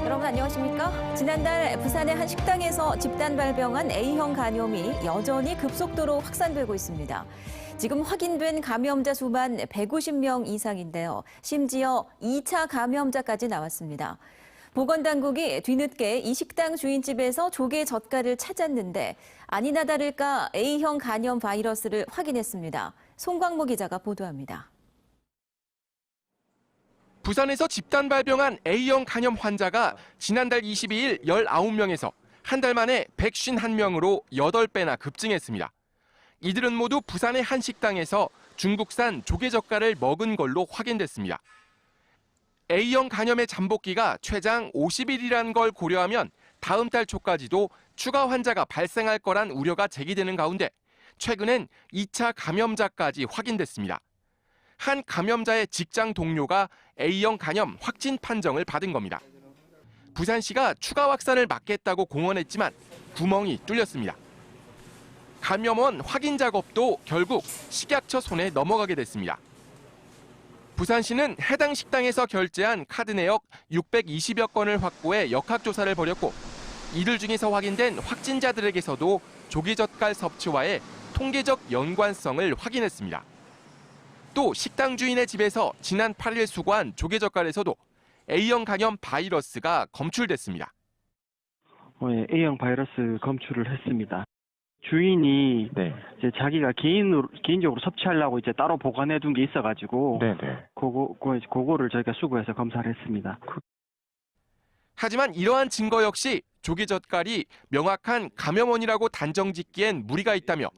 여러분 안녕하십니까? 지난달 부산의 한 식당에서 집단 발병한 A형 감염이 여전히 급속도로 확산되고 있습니다. 지금 확인된 감염자 수만 150명 이상인데요. 심지어 2차 감염자까지 나왔습니다. 보건당국이 뒤늦게 이 식당 주인집에서 조개 젓갈을 찾았는데 아니나 다를까 A형 간염 바이러스를 확인했습니다. 송광모 기자가 보도합니다. 부산에서 집단 발병한 A형 간염 환자가 지난달 22일 19명에서 한 달 만에 151명으로 8배나 급증했습니다. 이들은 모두 부산의 한 식당에서 중국산 조개젓갈을 먹은 걸로 확인됐습니다. A형 간염의 잠복기가 최장 50일이라는 걸 고려하면 다음 달 초까지도 추가 환자가 발생할 거란 우려가 제기되는 가운데 최근엔 2차 감염자까지 확인됐습니다. 한 감염자의 직장 동료가 A형 간염 확진 판정을 받은 겁니다. 부산시가 추가 확산을 막겠다고 공언했지만 구멍이 뚫렸습니다. 감염원 확인 작업도 결국 식약처 손에 넘어가게 됐습니다. 부산시는 해당 식당에서 결제한 카드 내역 620여 건을 확보해 역학조사를 벌였고 이들 중에서 확인된 확진자들에게서도 조개젓갈 섭취와의 통계적 연관성을 확인했습니다. 또 식당 주인의 집에서 지난 8일 수거한 조개젓갈에서도 A형 간염 바이러스가 검출됐습니다. A형 바이러스 검출을 했습니다. 주인이 이제 자기가 개인적으로 섭취하려고 이제 따로 보관해 둔 게 있어가지고 그거를 저희가 수거해서 검사를 했습니다. 하지만 이러한 증거 역시 조개젓갈이 명확한 감염원이라고 단정짓기엔 무리가 있다며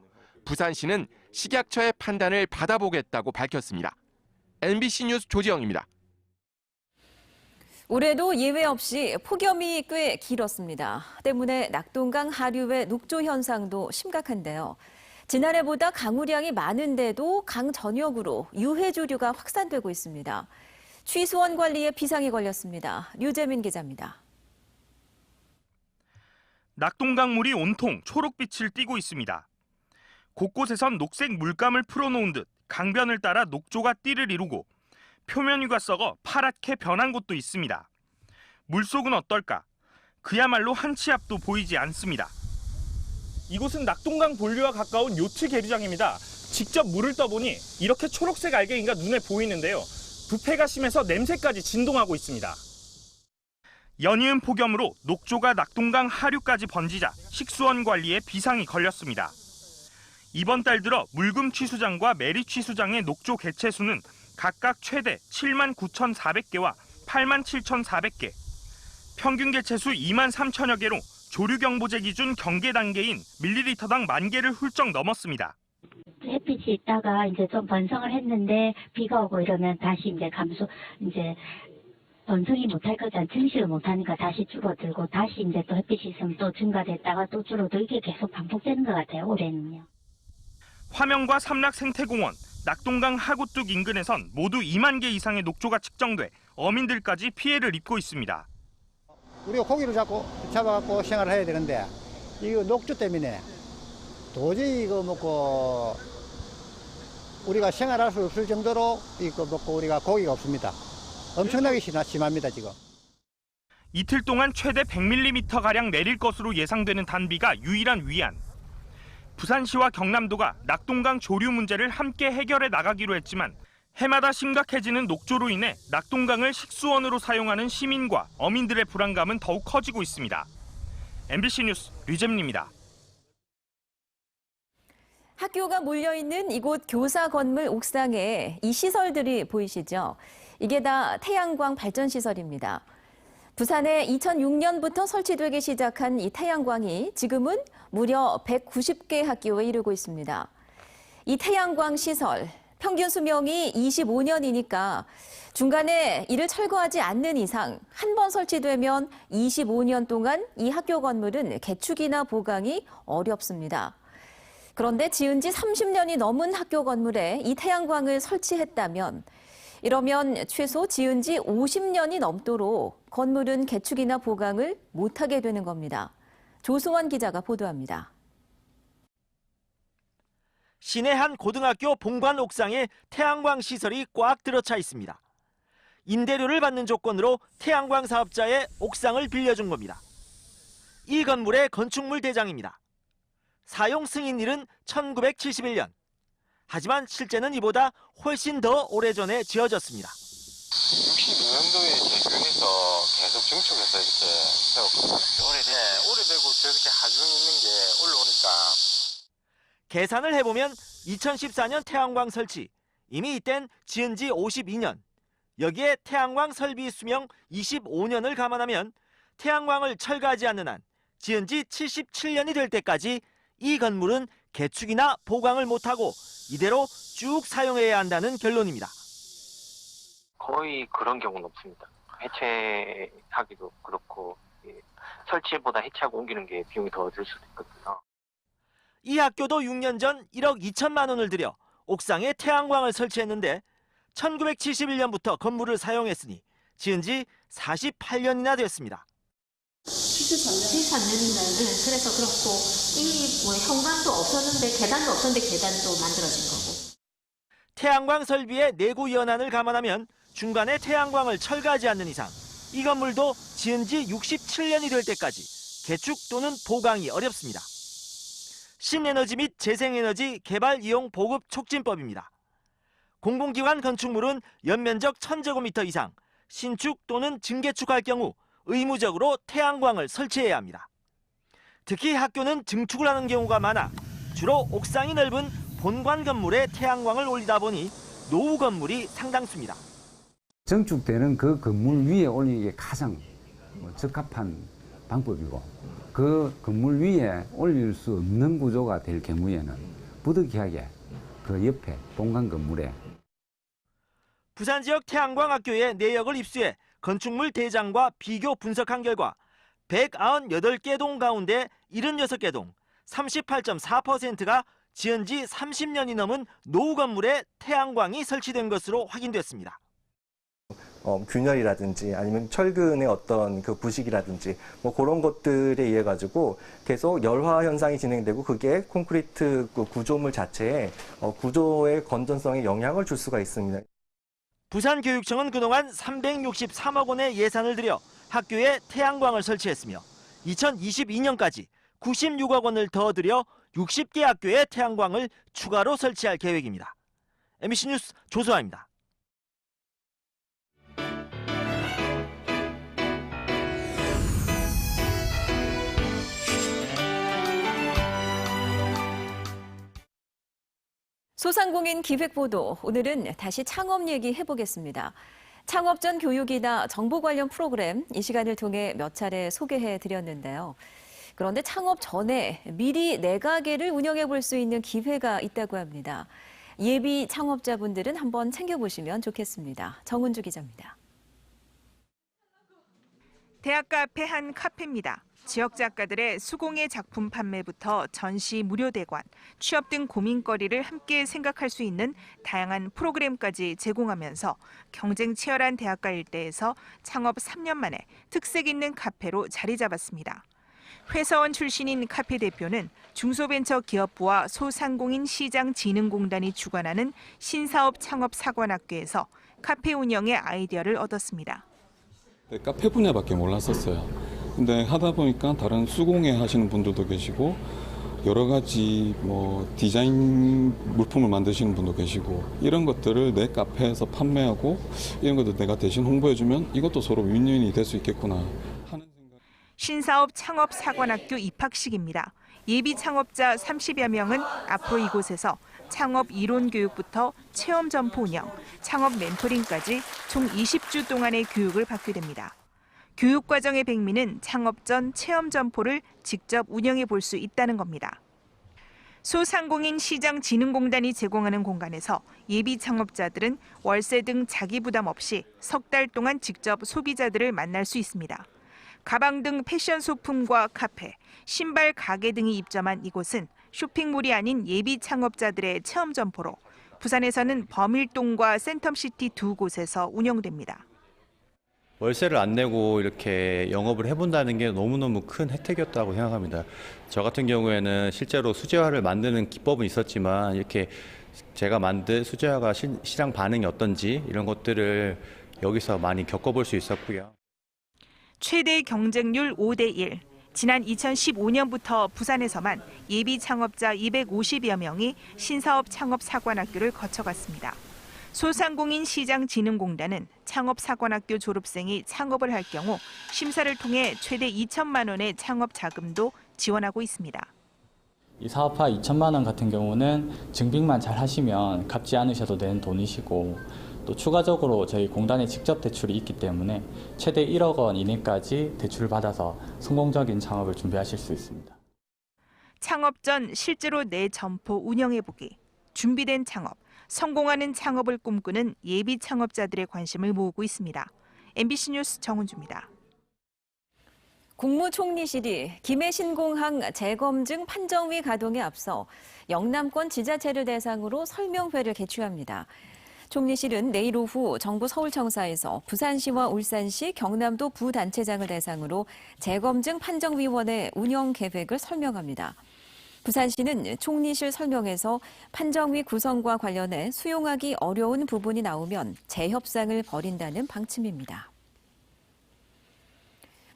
부산시는 식약처의 판단을 받아보겠다고 밝혔습니다. MBC 뉴스 조지영입니다. 올해도 예외 없이 폭염이 꽤 길었습니다. 때문에 낙동강 하류의 녹조 현상도 심각한데요. 지난해보다 강우량이 많은데도 강 전역으로 유해조류가 확산되고 있습니다. 취수원 관리에 비상이 걸렸습니다. 류재민 기자입니다. 낙동강 물이 온통 초록빛을 띠고 있습니다. 곳곳에선 녹색 물감을 풀어놓은 듯 강변을 따라 녹조가 띠를 이루고 표면 위가 썩어 파랗게 변한 곳도 있습니다. 물속은 어떨까? 그야말로 한 치 앞도 보이지 않습니다. 이곳은 낙동강 본류와 가까운 요트 계류장입니다. 직접 물을 떠보니 이렇게 초록색 알갱이가 눈에 보이는데요. 부패가 심해서 냄새까지 진동하고 있습니다. 연이은 폭염으로 녹조가 낙동강 하류까지 번지자 식수원 관리에 비상이 걸렸습니다. 이번 달 들어 물금 취수장과 매리 취수장의 녹조 개체 수는 각각 최대 7만 9,400개와 8만 7,400개, 평균 개체수 2만 3천여 개로 조류경보제 기준 경계 단계인 밀리리터당 10,000개를 훌쩍 넘었습니다. 햇빛이 있다가 이제 좀 번성을 했는데 비가 오고 이러면 다시 이제 번성이 못할 거잖아. 증식을 못하니까 다시 줄어들고 다시 이제 또 햇빛이 있으면 또 증가됐다가 또 줄어들고 이게 계속 반복되는 것 같아요. 올해는요. 화명과 삼락생태공원, 낙동강 하구뚝 인근에선 모두 2만 개 이상의 녹조가 측정돼 어민들까지 피해를 입고 있습니다. 우리가 고기를 잡아갖고 생활을 해야 되는데 이거 녹조 때문에 도저히 이거 먹고 우리가 생활할 수 없을 정도로 이거 먹고 우리가 고기가 없습니다. 엄청나게 심합니다 지금. 이틀 동안 최대 100mm가량 내릴 것으로 예상되는 단비가 유일한 위안. 부산시와 경남도가 낙동강 조류 문제를 함께 해결해 나가기로 했지만 해마다 심각해지는 녹조로 인해 낙동강을 식수원으로 사용하는 시민과 어민들의 불안감은 더욱 커지고 있습니다. MBC 뉴스 류재민입니다. 학교가 몰려있는 이곳 교사 건물 옥상에 이 시설들이 보이시죠? 이게 다 태양광 발전시설입니다. 부산에 2006년부터 설치되기 시작한 이 태양광이 지금은 무려 190개 학교에 이르고 있습니다. 이 태양광 시설, 평균 수명이 25년이니까 중간에 이를 철거하지 않는 이상 한 번 설치되면 25년 동안 이 학교 건물은 개축이나 보강이 어렵습니다. 그런데 지은 지 30년이 넘은 학교 건물에 이 태양광을 설치했다면 이러면 최소 지은 지 50년이 넘도록 건물은 개축이나 보강을 못하게 되는 겁니다. 조승원 기자가 보도합니다. 시내 한 고등학교 본관 옥상에 태양광 시설이 꽉 들어차 있습니다. 임대료를 받는 조건으로 태양광 사업자의 옥상을 빌려준 겁니다. 이 건물의 건축물 대장입니다. 사용 승인일은 1971년. 하지만 실제는 이보다 훨씬 더 오래전에 지어졌습니다. 62년도에 개조해서 계속 증축해서 이렇게 세웠거든요. 오래되고 저렇게 하중 있는 게 올라오니까. 계산을 해보면 2014년 태양광 설치, 이미 이땐 지은 지 52년. 여기에 태양광 설비 수명 25년을 감안하면 태양광을 철거하지 않는 한 지은 지 77년이 될 때까지 이 건물은 개축이나 보강을 못하고 이대로 쭉 사용해야 한다는 결론입니다. 거의 그런 경우는 없습니다. 해체하기도 그렇고 설치보다 해체하고 옮기는 게 비용이 더 들 수도 있거든요. 이 학교도 6년 전 1억 2천만 원을 들여 옥상에 태양광을 설치했는데 1971년부터 건물을 사용했으니 지은 지 48년이나 됐습니다. 73년인가요? 그래서 그렇고 이 현관도 없었는데 계단도 없었는데 계단도 만들어진 거고. 태양광 설비의 내구 연한을 감안하면 중간에 태양광을 철거하지 않는 이상 이 건물도 지은 지 67년이 될 때까지 개축 또는 보강이 어렵습니다. 신에너지 및 재생에너지 개발 이용 보급 촉진법입니다. 공공기관 건축물은 연면적 1000제곱미터 이상 신축 또는 증개축할 경우 의무적으로 태양광을 설치해야 합니다. 특히 학교는 증축을 하는 경우가 많아 주로 옥상이 넓은 본관 건물에 태양광을 올리다 보니 노후 건물이 상당수입니다. 증축되는 그 건물 위에 올리는 게 가장 적합한 방법이고 그 건물 위에 올릴 수 없는 구조가 될 경우에는 부득이하게 그 옆에 본관 건물에 부산 지역 태양광학교의 내역을 입수해 건축물 대장과 비교 분석한 결과 198개 동 가운데 76개 동 38.4%가 지은 지 30년이 넘은 노후 건물에 태양광이 설치된 것으로 확인됐습니다. 균열이라든지 아니면 철근의 어떤 그 부식이라든지 뭐 그런 것들에 의해 가지고 계속 열화 현상이 진행되고 그게 콘크리트 구조물 자체에 구조의 건전성에 영향을 줄 수가 있습니다. 부산교육청은 그동안 363억 원의 예산을 들여 학교에 태양광을 설치했으며 2022년까지 96억 원을 더 들여 60개 학교에 태양광을 추가로 설치할 계획입니다. MBC 뉴스 조소아입니다. 소상공인 기획보도, 오늘은 다시 창업 얘기 해보겠습니다. 창업 전 교육이나 정보 관련 프로그램 이 시간을 통해 몇 차례 소개해드렸는데요. 그런데 창업 전에 미리 내 가게를 운영해 볼 수 있는 기회가 있다고 합니다. 예비 창업자분들은 한번 챙겨보시면 좋겠습니다. 정은주 기자입니다. 대학가 앞의 한 카페입니다. 지역 작가들의 수공예 작품 판매부터 전시 무료 대관, 취업 등 고민거리를 함께 생각할 수 있는 다양한 프로그램까지 제공하면서 경쟁 치열한 대학가 일대에서 창업 3년 만에 특색 있는 카페로 자리 잡았습니다. 회사원 출신인 카페 대표는 중소벤처기업부와 소상공인 시장진흥공단이 주관하는 신사업 창업 사관학교에서 카페 운영의 아이디어를 얻었습니다. 카페 분야밖에 몰랐었어요. 근데 하다 보니까 다른 수공예 하시는 분들도 계시고 여러 가지 디자인 물품을 만드시는 분도 계시고 이런 것들을 내 카페에서 판매하고 이런 것도 내가 대신 홍보해주면 이것도 서로 윈윈이 될 수 있겠구나 하는 생각. 신사업 창업 사관학교 입학식입니다. 예비 창업자 30여 명은 앞으로 이곳에서 창업 이론 교육부터 체험 점포 운영, 창업 멘토링까지 총 20주 동안의 교육을 받게 됩니다. 교육 과정의 백미는 창업 전 체험 점포를 직접 운영해 볼 수 있다는 겁니다. 소상공인 시장진흥공단이 제공하는 공간에서 예비 창업자들은 월세 등 자기 부담 없이 석 달 동안 직접 소비자들을 만날 수 있습니다. 가방 등 패션 소품과 카페, 신발 가게 등이 입점한 이곳은 쇼핑몰이 아닌 예비 창업자들의 체험 점포로 부산에서는 범일동과 센텀시티 두 곳에서 운영됩니다. 월세를 안 내고 이렇게 영업을 해본다는 게 너무너무 큰 혜택이었다고 생각합니다. 저 같은 경우에는 실제로 수제화를 만드는 기법은 있었지만 이렇게 제가 만든 수제화가 시장 반응이 어떤지 이런 것들을 여기서 많이 겪어볼 수 있었고요. 최대 경쟁률 5대1. 지난 2015년부터 부산에서만 예비 창업자 250여 명이 신사업 창업사관학교를 거쳐갔습니다. 소상공인 시장진흥공단은 창업사관학교 졸업생이 창업을 할 경우 심사를 통해 최대 2천만 원의 창업 자금도 지원하고 있습니다. 이 사업화 2천만 원 같은 경우는 증빙만 잘 하시면 갚지 않으셔도 되는 돈이시고, 또 추가적으로 저희 공단에 직접 대출이 있기 때문에 최대 1억 원 이내까지 대출을 받아서 성공적인 창업을 준비하실 수 있습니다. 창업 전 실제로 내 점포 운영해보기, 준비된 창업, 성공하는 창업을 꿈꾸는 예비 창업자들의 관심을 모으고 있습니다. MBC 뉴스 정은주입니다. 국무총리실이 김해 신공항 재검증 판정위 가동에 앞서 영남권 지자체를 대상으로 설명회를 개최합니다. 총리실은 내일 오후 정부 서울청사에서 부산시와 울산시, 경남도 부단체장을 대상으로 재검증 판정위원회 운영 계획을 설명합니다. 부산시는 총리실 설명에서 판정위 구성과 관련해 수용하기 어려운 부분이 나오면 재협상을 벌인다는 방침입니다.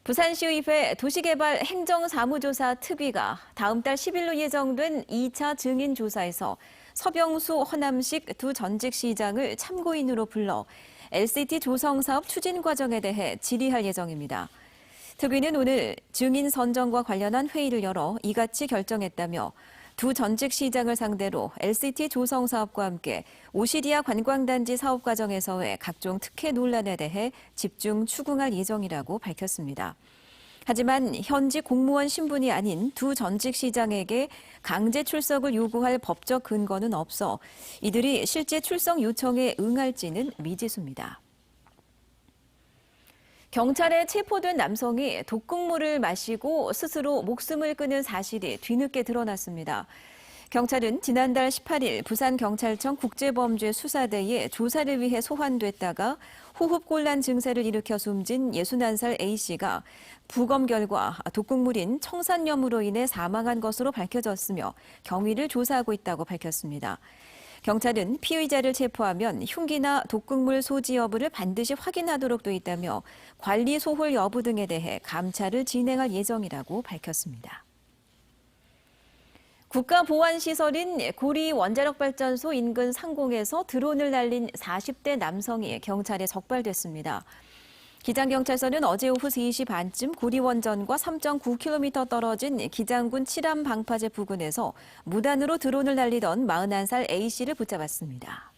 부산시의회 도시개발 행정사무조사 특위가 다음 달 10일로 예정된 2차 증인조사에서 서병수, 허남식 두 전직 시장을 참고인으로 불러 LCT 조성사업 추진 과정에 대해 질의할 예정입니다. 특위는 오늘 증인 선정과 관련한 회의를 열어 이같이 결정했다며 두 전직 시장을 상대로 LCT 조성사업과 함께 오시리아 관광단지 사업 과정에서의 각종 특혜 논란에 대해 집중 추궁할 예정이라고 밝혔습니다. 하지만 현직 공무원 신분이 아닌 두 전직 시장에게 강제 출석을 요구할 법적 근거는 없어 이들이 실제 출석 요청에 응할지는 미지수입니다. 경찰에 체포된 남성이 독극물을 마시고 스스로 목숨을 끊은 사실이 뒤늦게 드러났습니다. 경찰은 지난달 18일 부산경찰청 국제범죄수사대에 조사를 위해 소환됐다가 호흡곤란 증세를 일으켜 숨진 61살 A씨가 부검 결과 독극물인 청산염으로 인해 사망한 것으로 밝혀졌으며 경위를 조사하고 있다고 밝혔습니다. 경찰은 피의자를 체포하면 흉기나 독극물 소지 여부를 반드시 확인하도록 돼 있다며 관리 소홀 여부 등에 대해 감찰을 진행할 예정이라고 밝혔습니다. 국가보안시설인 고리 원자력발전소 인근 상공에서 드론을 날린 40대 남성이 경찰에 적발됐습니다. 기장경찰서는 어제 오후 3시 반쯤 고리원전과 3.9km 떨어진 기장군 칠암 방파제 부근에서 무단으로 드론을 날리던 41살 A씨를 붙잡았습니다.